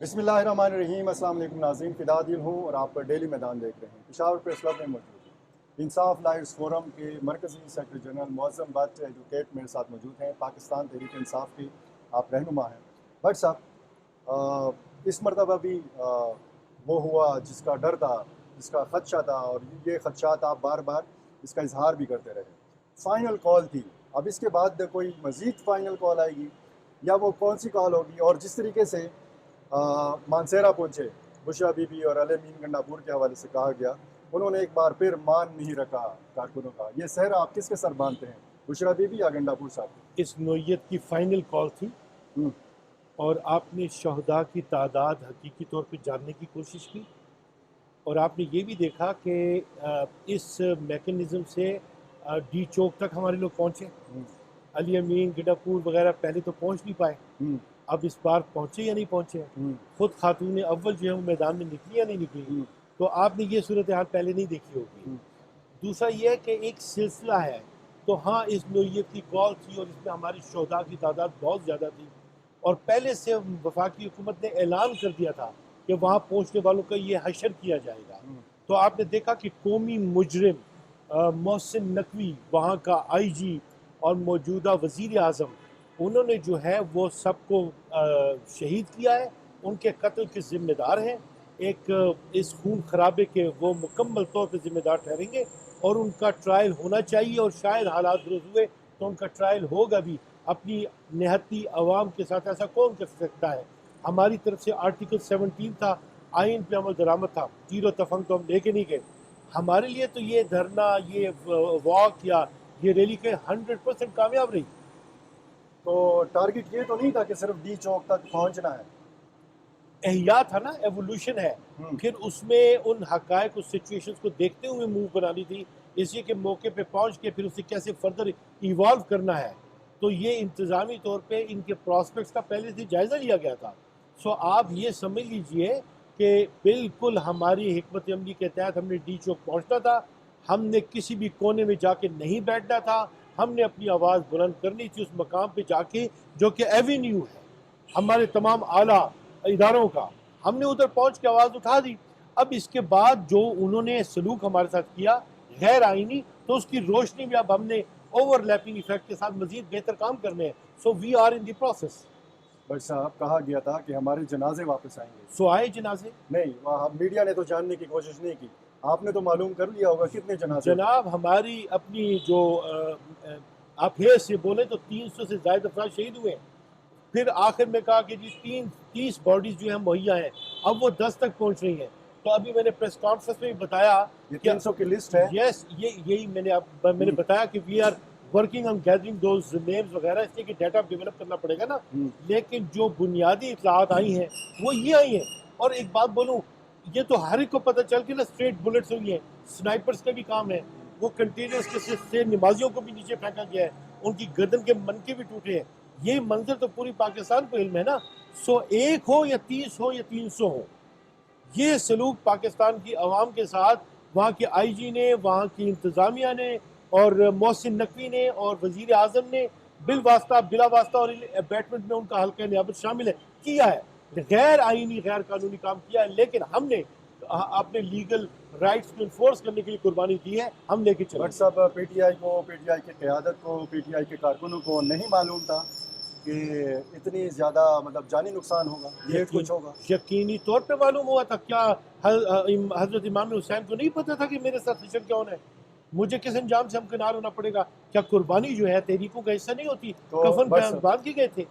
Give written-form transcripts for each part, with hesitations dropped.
بسم اللہ الرحمن الرحیم۔ السلام علیکم ناظرین، فدا دل ہوں اور آپ ڈیلی میدان دیکھ رہے ہیں۔ پشاور پریس کلب میں موجود ہیں انصاف لائرز فورم کے مرکزی secretary general Moazzam but advocate میرے ساتھ موجود ہیں، پاکستان تحریک انصاف کی آپ رہنما ہیں۔ بٹ صاحب، اس مرتبہ بھی وہ ہوا جس کا ڈر تھا، جس کا خدشہ تھا، اور یہ خدشات آپ بار بار اس کا اظہار بھی کرتے رہے۔ فائنل کال تھی، اب اس کے بعد کوئی مزید فائنل کال آئے گی یا وہ کون سی کال ہوگی؟ اور جس طریقے سے مانسیرا پہنچے بشرا بی بی اور علی امین گنڈاپور کے حوالے سے کہا گیا، انہوں نے ایک بار پھر مان نہیں رکھا کارکنوں کا۔ یہ سہرا آپ کس کے سر باندھتے ہیں، بشرا بی بی یا گنڈاپور صاحب؟ اس نوعیت کی فائنل کال تھی اور آپ نے شہداء کی تعداد حقیقی طور پہ جاننے کی کوشش کی، اور آپ نے یہ بھی دیکھا کہ اس میکنزم سے ڈی چوک تک ہمارے لوگ پہنچے۔ علی امین گنڈاپور وغیرہ پہلے تو پہنچ نہیں پائے، اب اس بار پہنچے یا نہیں پہنچے، خود خاتون اول جو ہے وہ میدان میں نکلی یا نہیں نکلی، تو آپ نے یہ صورتحال پہلے نہیں دیکھی ہوگی۔ دوسرا یہ ہے کہ ایک سلسلہ ہے، تو ہاں اس نوعیت کی کال تھی اور اس میں ہماری شہداء کی تعداد بہت زیادہ تھی، اور پہلے سے وفاقی حکومت نے اعلان کر دیا تھا کہ وہاں پہنچنے والوں کا یہ حشر کیا جائے گا۔ تو آپ نے دیکھا کہ قومی مجرم محسن نقوی، وہاں کا آئی جی اور موجودہ وزیر اعظم، انہوں نے جو ہے وہ سب کو شہید کیا ہے، ان کے قتل کے ذمہ دار ہیں، ایک اس خون خرابے کے وہ مکمل طور پہ ذمہ دار ٹھہریں گے، اور ان کا ٹرائل ہونا چاہیے، اور شاید حالات درست ہوئے تو ان کا ٹرائل ہوگا بھی اپنی نہتی عوام کے ساتھ۔ ایسا کون کر سکتا ہے؟ ہماری طرف سے آرٹیکل 17 تھا، آئین پہ عمل درآمد تھا، تیر و تفنگ تو ہم لے کے نہیں گئے۔ ہمارے لیے تو یہ دھرنا، یہ واک یا یہ ریلی کے 100% کامیاب رہی۔ تو ٹارگٹ یہ تو نہیں تھا کہ صرف ڈی چوک تک پہنچنا ہے؟ احیاء تھا نا، ایوولوشن ہے، پھر اس میں ان حقائق اس سچویشنز کو دیکھتے ہوئے موو بنانی تھی، اس لیے کہ موقع پہ پہنچ کے پھر اسے کیسے فردر ایوالو کرنا ہے، تو یہ انتظامی طور پہ ان کے پراسپیکٹس کا پہلے سے جائزہ لیا گیا تھا۔ سو آپ یہ سمجھ لیجئے کہ بالکل ہماری حکمت عملی کے تحت ہم نے ڈی چوک پہنچنا تھا، ہم نے کسی بھی کونے میں جا کے نہیں بیٹھنا تھا، ہم نے اپنی آواز بلند کرنی تھی اس مقام پہ جا کے جو کہ ایوینیو ہے ہمارے تمام اعلیٰ اداروں کا، ہم نے ادھر پہنچ کے آواز اٹھا دی۔ اب اس کے بعد جو انہوں نے سلوک ہمارے ساتھ کیا غیر آئینی، تو اس کی روشنی میں اب ہم نے اوور لیپنگ ایفیکٹ کے ساتھ مزید بہتر کام کرنے ہیں۔ So we are in the process. But صاحب، کہا گیا تھا کہ ہمارے جنازے واپس آئیں گے۔ سو آئے جنازے؟ نہیں، میڈیا نے تو جاننے کی کوشش نہیں کی، آپ نے تو معلوم کر لیا ہوگا کتنے جنازے؟ جناب ہماری اپنی جو آپ ہیئر سے بولیں تو 300 سے زائد افراد شہید ہوئے ہیں، پھر آخر میں کہا کہ جی 30 باڈیز جو ہیں مہیا ہیں، اب وہ 10 تک پہنچ رہی ہیں۔ تو ابھی میں نے پریس کانفرنس میں بھی بتایا یہ 300 کی لسٹ ہے؟ یس، یہی میں نے بتایا کہ we are working on gathering those names وغیرہ، اس لیے کہ ڈیٹا ڈیولپ کرنا پڑے گا نا، لیکن جو بنیادی اطلاعات آئی ہیں وہ یہ آئی ہیں۔ اور ایک بات بولوں، یہ تو ہر ایک کو پتہ چل کے نا اسٹریٹ بلٹس ہوئی ہیں، سنائپرز کا بھی کام ہے، وہ کنٹینرز کے سے نمازیوں کو بھی نیچے پھینکا گیا ہے، ان کی گردن کے منکے بھی ٹوٹے ہیں۔ یہ منظر تو پوری پاکستان کو علم ہے نا۔ سو ایک ہو یا 30 ہو یا 300 ہو، یہ سلوک پاکستان کی عوام کے ساتھ وہاں کے آئی جی نے، وہاں کی انتظامیہ نے، اور محسن نقوی نے اور وزیر اعظم نے بالواسطہ بلا واسطہ، اور بیٹمنٹ میں ان کا حلقہ نیابت شامل ہے، کیا ہے، غیر آئینی غیر قانونی کام کیا ہے، لیکن ہم نے اپنے لیگل رائٹس کو انفورس کرنے کے لیے قربانی دی ہے، ہم لے کے چلیں۔ بٹ صاحب، پی ٹی آئی کو، پی ٹی آئی کی قیادت کو، پی ٹی آئی کے کارکنوں کو نہیں معلوم تھا کہ اتنی زیادہ جانی نقصان ہوگا، یہ کچھ ہوگا؟ یقینی طور پہ معلوم ہوا تھا۔ کیا حضرت امام حسین کو نہیں پتا تھا کہ میرے ساتھ حشر کیا ہونا ہے؟ مجھے کس انجام سے ہمکنار ہونا پڑے گا؟ کیا قربانی جو ہے تحریکوں کا حصہ نہیں ہوتی؟ کفن باندھ کے گئے تھے۔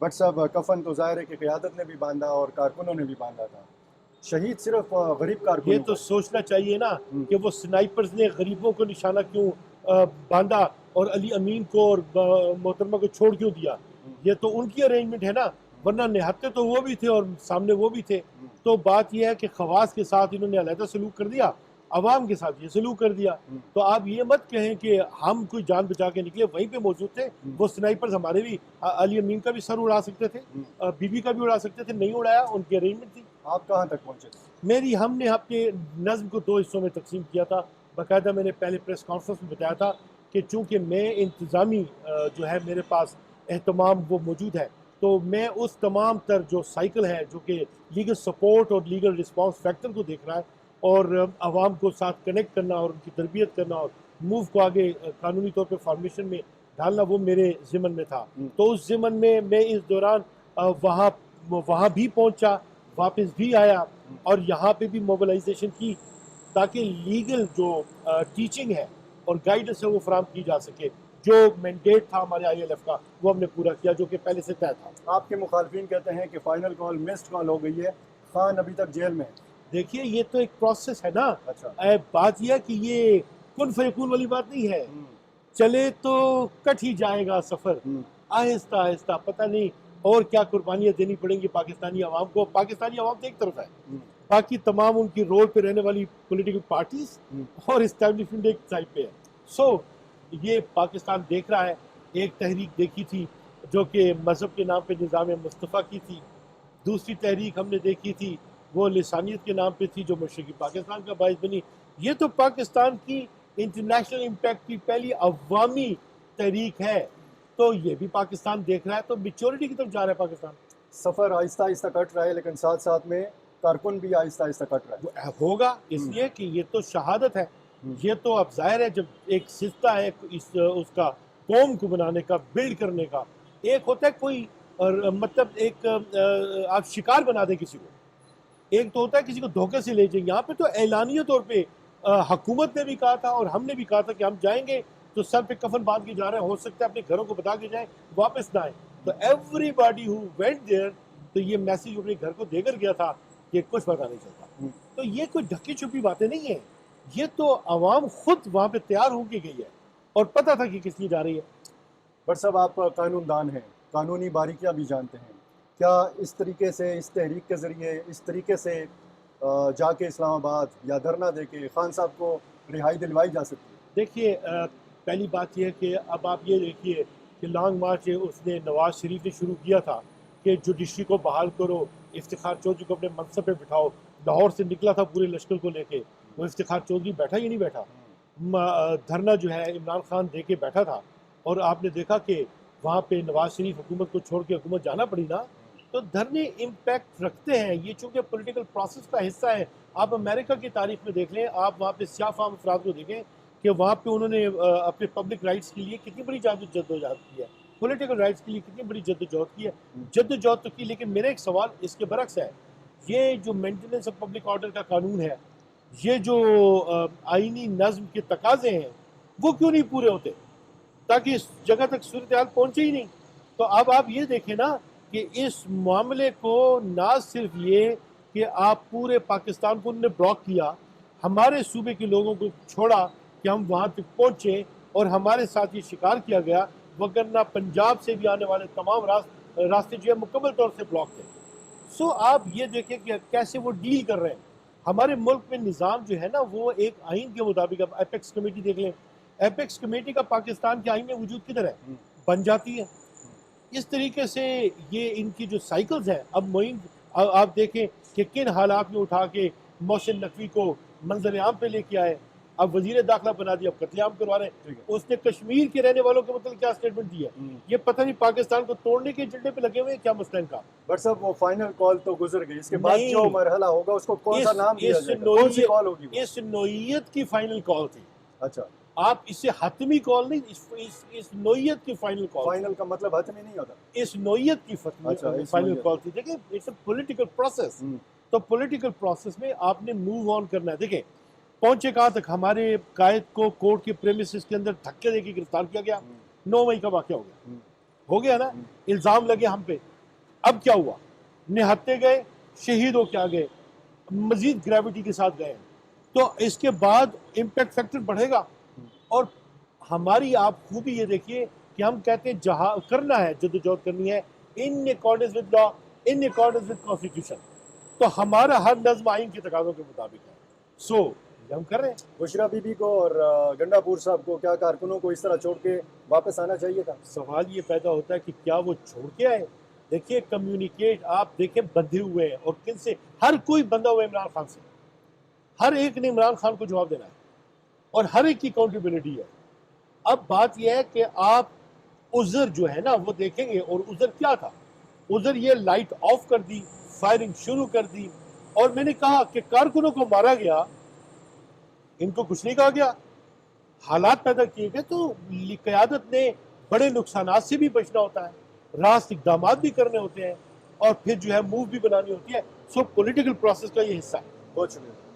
بٹ صاحب، کفن تو ظاہر ہے کہ قیادت نے بھی باندھا اور کارکنوں نے بھی باندھا تھا، شہید صرف غریب کارکنوں یہ تو سوچنا چاہیے نا کہ وہ سنائپرز نے غریبوں کو نشانہ کیوں باندھا اور علی امین کو اور محترمہ کو چھوڑ کیوں دیا؟ یہ تو ان کی ارینجمنٹ ہے نا، ورنہ نہتے تو وہ بھی تھے اور سامنے وہ بھی تھے۔ تو بات یہ ہے کہ خواص کے ساتھ انہوں نے علیحدہ سلوک کر دیا، عوام کے ساتھ یہ سلوک کر دیا۔ تو آپ یہ مت کہیں کہ ہم کوئی جان بچا کے نکلے، وہیں پہ موجود تھے وہ سنائپرز، ہمارے بھی علی امین کا بھی سر اڑا سکتے تھے، بی بی کا بھی اڑا سکتے تھے، نہیں اڑایا، ان کی ارینجمنٹ تھی۔ آپ کہاں تک پہنچے تھے؟ ہم نے اپنے نظم کو 2 حصوں میں تقسیم کیا تھا، باقاعدہ میں نے پہلے پریس کانفرنس میں بتایا تھا کہ چونکہ میں انتظامی جو ہے میرے پاس اہتمام وہ موجود ہے، تو میں اس تمام تر جو سائیکل ہے جو کہ لیگل سپورٹ اور لیگل رسپانس فیکٹر کو دیکھ رہا ہے اور عوام کو ساتھ کنیکٹ کرنا اور ان کی تربیت کرنا اور موو کو آگے قانونی طور پہ فارمیشن میں ڈالنا، وہ میرے ضمن میں تھا. تو اس ضمن میں اس دوران وہاں بھی پہنچا، واپس بھی آیا اور یہاں پہ بھی موبلائزیشن کی تاکہ لیگل جو ٹیچنگ ہے اور گائیڈنس ہے وہ فراہم کی جا سکے. جو مینڈیٹ تھا ہمارے آئی ایل ایف کا وہ ہم نے پورا کیا، جو کہ پہلے سے طے تھا. آپ کے مخالفین کہتے ہیں کہ فائنل کال مسڈ کال ہو گئی ہے، خان ابھی تک جیل میں ہے. دیکھیے یہ تو ایک پروسیس ہے نا. اچھا. بات یہ ہے کہ یہ کن فیکون والی بات نہیں ہے. چلے تو کٹ ہی جائے گا سفر آہستہ آہستہ. پتہ نہیں اور کیا قربانیاں دینی پڑیں گی پاکستانی عوام کو. پاکستانی عوام تو ایک طرف ہے، باقی تمام ان کی رول پہ رہنے والی پولیٹیکل پارٹیز اور اسٹیبلشمنٹ ایک سائڈ پہ ہے. سو یہ پاکستان دیکھ رہا ہے. ایک تحریک دیکھی تھی جو کہ مذہب کے نام پہ نظام مصطفیٰ کی تھی. دوسری تحریک ہم نے دیکھی تھی وہ لسانیت کے نام پہ تھی جو مشرقی پاکستان کا باعث بنی. یہ تو پاکستان کی انٹرنیشنل امپیکٹ کی پہلی عوامی تحریک ہے. تو یہ بھی پاکستان دیکھ رہا ہے، تو میچورٹی کی طرف جا رہا ہے پاکستان. سفر آہستہ آہستہ کٹ رہا ہے لیکن ساتھ ساتھ میں کارکن بھی آہستہ آہستہ کٹ رہا ہے. ہوگا اس لیے کہ یہ تو شہادت ہے. یہ تو اب ظاہر ہے جب ایک سلسلہ ہے اس کا قوم کو بنانے کا، بلڈ کرنے کا. ایک ہوتا ہے کوئی مطلب ایک آپ شکار بنا دیں کسی کو، ایک تو ہوتا ہے کسی کو دھوکے سے لے جائیں. یہاں پہ تو اعلانیہ طور پہ حکومت نے بھی کہا تھا اور ہم نے بھی کہا تھا کہ ہم جائیں گے تو سر پہ کفن باندھ کے جا رہے ہیں، ہو سکتا ہے اپنے گھروں کو بتا کے جائیں واپس نہ آئیں. تو every body who went there تو یہ میسیج اپنے گھر کو دے کر گیا تھا کہ کچھ پتا نہیں چلتا. تو یہ کوئی ڈھکی چھپی باتیں نہیں ہیں. یہ تو عوام خود وہاں پہ تیار ہو کے گئی ہے اور پتہ تھا کہ کس لیے جا رہی ہے. بٹ صاحب آپ قانون دان ہیں، قانونی باریکیاں بھی جانتے ہیں. کیا اس طریقے سے، اس تحریک کے ذریعے، اس طریقے سے جا کے اسلام آباد یا دھرنا دے کے خان صاحب کو رہائی دلوائی جا سکتی ہے؟ دیکھیے پہلی بات یہ ہے کہ اب آپ یہ دیکھیے کہ لانگ مارچ اس نے نواز شریف نے شروع کیا تھا کہ جوڈیشری کو بحال کرو، افتخار چودھری کو اپنے منصب پہ بٹھاؤ. لاہور سے نکلا تھا پورے لشکر کو لے کے. وہ افتخار چودھری بیٹھا ہی نہیں بیٹھا. دھرنا جو ہے عمران خان دے کے بیٹھا تھا اور آپ نے دیکھا کہ وہاں پہ نواز شریف حکومت کو چھوڑ کے حکومت جانا پڑی نا. تو دھرنے امپیکٹ رکھتے ہیں، یہ چونکہ پولیٹیکل پروسیس کا حصہ ہے. آپ امریکہ کی تاریخ میں دیکھ لیں، آپ وہاں پہ سیاہ فام افراد کو دیکھیں کہ وہاں پہ انہوں نے اپنے پبلک رائٹس کے لیے کتنی بڑی جدوجہد کی ہے، پولیٹیکل رائٹس کے لیے کتنی بڑی جدوجہد کی ہے. جدوجہد تو کی، لیکن میرا ایک سوال اس کے برعکس ہے. یہ جو مینٹیننس آف پبلک آرڈر کا قانون ہے، یہ جو آئینی نظم کے تقاضے ہیں، وہ کیوں نہیں پورے ہوتے تاکہ اس جگہ تک صورتحال پہنچے ہی نہیں. تو اب آپ یہ دیکھیں نا کہ اس معاملے کو نہ صرف یہ کہ آپ پورے پاکستان کو انہوں نے بلاک کیا، ہمارے صوبے کے لوگوں کو چھوڑا کہ ہم وہاں تک پہنچے اور ہمارے ساتھ یہ شکار کیا گیا، وگرنہ پنجاب سے بھی آنے والے تمام راستے جو ہے مکمل طور سے بلاک تھے. سو آپ یہ دیکھیں کہ کیسے وہ ڈیل کر رہے ہیں. ہمارے ملک میں نظام جو ہے نا وہ ایک آئین کے مطابق. اب ایپیکس کمیٹی دیکھ لیں، ایپیکس کمیٹی کا پاکستان کے آئین میں وجود کدھر ہے؟ بن جاتی ہے. اس طریقے سے یہ ان کی جو سائیکلز ہیں. اب معین آپ دیکھیں کہ کن حالات میں اٹھا کے محسن نقوی کو منظر عام پہ لے کے آئے، اب وزیر داخلہ بنا دیا، اب قتل عام کروا رہے ہیں. اس نے کشمیر کے رہنے والوں کے مطلب کیا سٹیٹمنٹ دی ہے؟ یہ پتہ نہیں پاکستان کو توڑنے کے ایجنڈے پہ لگے ہوئے ہیں کیا مسئلہ ان کا. بٹ صاحب وہ فائنل کال تو گزر گئی، اس کے بعد جو مرحلہ ہوگا اس کو کون سا نام دیا جائے گا؟ کون سی کال ہوگی وہ؟ اس نوعیت کی فائنل کال تھی. اچھا، آپ اسے حتمی کال نہیں، اس نوعیت کی فائنل کال. فائنل کا مطلب حتمی نہیں ہوتا. اس نوعیت کی فائنل کال تھی. دیکھیں اٹس اے پولیٹیکل پروسیس. تو پولیٹیکل پروسیس میں آپ نے موو آن کرنا ہے. دیکھیں پہنچے کہاں تک، ہمارے قائد کو کورٹ کے پریمیسز کے اندر دھکے دے کے گرفتار کیا گیا. 9 مئی کا واقعہ ہو گیا نا. الزام لگے ہم پہ. اب کیا ہوا؟ نہتے گئے، شہید ہو کے آ گئے، مزید گریوٹی کے ساتھ گئے. تو اس کے بعد امپیکٹ فیکٹر بڑھے گا. اور ہماری آپ خوبی یہ دیکھیے کہ ہم کہتے ہیں جہاں کرنا ہے، جدوجہد کرنی ہے in accordance with law, in accordance with constitution. تو ہمارا ہر نظم آئین کے تقاضوں کے مطابق ہے. سو ہم کر رہے ہیں. بشرا بی بی کو اور گنڈا پور صاحب کو، کیا کارکنوں کو اس طرح چھوڑ کے واپس آنا چاہیے تھا؟ سوال یہ پیدا ہوتا ہے کہ کیا وہ چھوڑ کے آئے؟ دیکھیے کمیونیکیٹ آپ دیکھیں بندھے ہوئے ہیں، اور کن سے؟ ہر کوئی بندہ ہوا عمران خان سے. ہر ایک نے عمران خان کو جواب دینا ہے اور ہر ایک کی اکاؤنٹیبلٹی ہے. اب بات یہ ہے کہ آپ عذر جو ہے نا وہ دیکھیں گے، اور عذر کیا تھا؟ ادھر یہ لائٹ آف کر دی، فائرنگ شروع کر دی، اور میں نے کہا کہ کارکنوں کو مارا گیا، ان کو کچھ نہیں کہا گیا، حالات پیدا کیے گئے، تو قیادت نے بڑے نقصانات سے بھی بچنا ہوتا ہے، راست اقدامات بھی کرنے ہوتے ہیں، اور پھر جو ہے موو بھی بنانی ہوتی ہے، سو پولیٹیکل پروسیس کا یہ حصہ ہے۔ بہت شکریہ۔